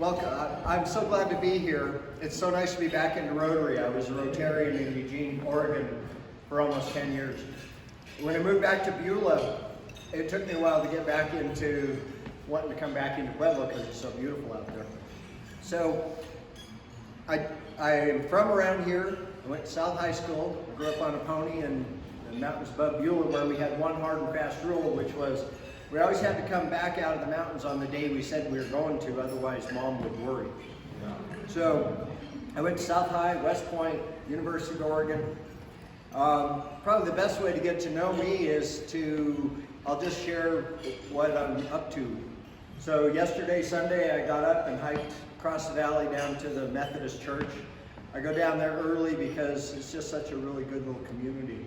Welcome. I'm so glad to be here. It's so nice to be back in Rotary. I was a Rotarian in Eugene, Oregon for almost 10 years. When I moved back to Beulah, it took me a while to get back into wanting to come back into Pueblo because it's so beautiful out there. So I am from around here. I went to South High School. I grew up on a pony in the mountains above Beulah, where we had one hard and fast rule, which was we always had to come back out of the mountains on the day we said we were going to, otherwise Mom would worry. So I went to South High, West Point, University of Oregon. Probably the best way to get to know me is I'll just share what I'm up to. So yesterday, Sunday, I got up and hiked across the valley down to the Methodist church. I go down there early because it's just such a really good little community.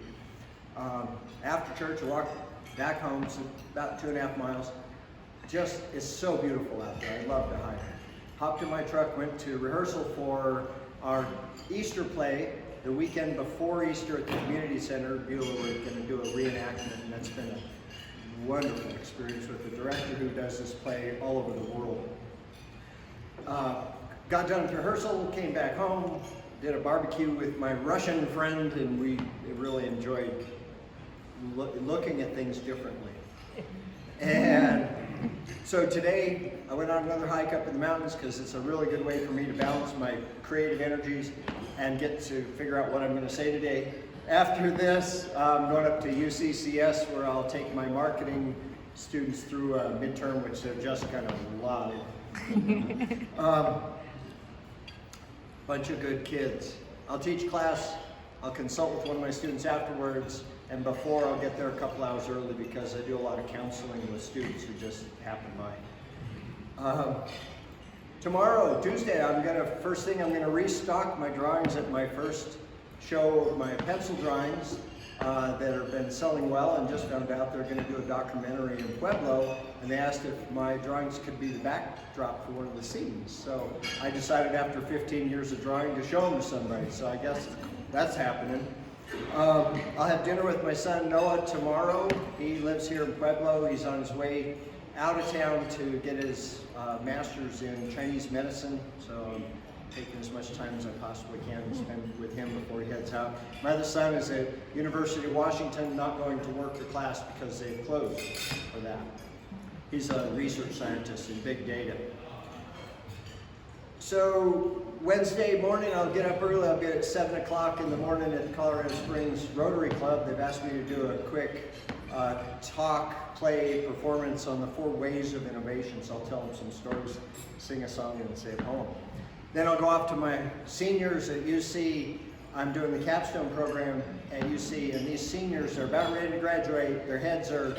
After church, I walked back home, it's about 2.5 miles. Just, it's so beautiful out there. I love to hike. Hopped in my truck, went to rehearsal for our Easter play. The weekend before Easter at the community center, Beulah, we're going to do a reenactment, and that's been a wonderful experience with the director who does this play all over the world. Got done with rehearsal, came back home, did a barbecue with my Russian friend, and we really enjoyed looking at things differently. And so today I went on another hike up in the mountains because it's a really good way for me to balance my creative energies and get to figure out what I'm going to say today. After this, I'm going up to UCCS where I'll take my marketing students through a midterm, which they're just kind of loved. Bunch of good kids. I'll teach class, I'll consult with one of my students afterwards, and before I'll get there a couple hours early because I do a lot of counseling with students who just happen by. Tomorrow, Tuesday, first thing I'm gonna restock my drawings at my first show of my pencil drawings that have been selling well, and just found out they're gonna do a documentary in Pueblo, and they asked if my drawings could be the backdrop for one of the scenes. So I decided after 15 years of drawing to show them to somebody, so I guess that's happening. I'll have dinner with my son Noah tomorrow. He lives here in Pueblo. He's on his way out of town to get his master's in Chinese medicine. So I'm taking as much time as I possibly can to spend with him before he heads out. My other son is at University of Washington, not going to work or class because they've closed for that. He's a research scientist in big data. So Wednesday morning, I'll get up early. I'll get at 7 o'clock in the morning at Colorado Springs Rotary Club. They've asked me to do a quick talk, play, performance on the 4 ways of innovation. So I'll tell them some stories, sing a song, and say a poem. Then I'll go off to my seniors at UC. I'm doing the capstone program at UC, and these seniors are about ready to graduate. Their heads are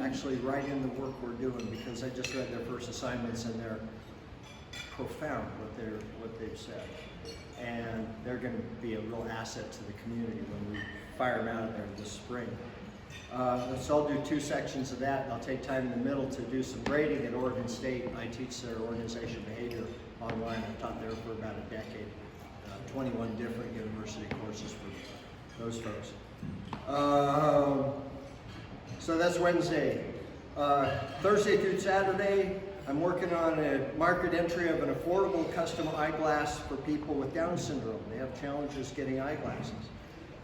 actually right in the work we're doing because I just read their first assignments, and they're profound what they've said, and they're going to be a real asset to the community when we fire them out of there this spring. So I'll do 2 sections of that, and I'll take time in the middle to do some grading at Oregon State. I teach their organization behavior online. I've taught there for about a decade, 21 different university courses for those folks. So that's Wednesday. Thursday through Saturday, I'm working on a market entry of an affordable custom eyeglass for people with Down syndrome. They have challenges getting eyeglasses.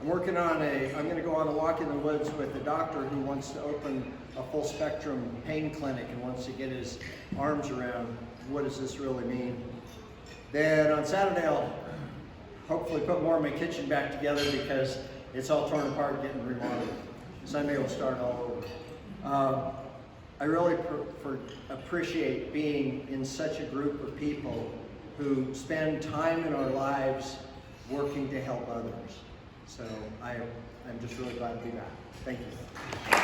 I'm working on I'm going to go on a walk in the woods with a doctor who wants to open a full spectrum pain clinic and wants to get his arms around what does this really mean. Then on Saturday, I'll hopefully put more of my kitchen back together because it's all torn apart and getting remodeled. Sunday will start all over. I really appreciate being in such a group of people who spend time in our lives working to help others. So I'm just really glad to be back. Thank you.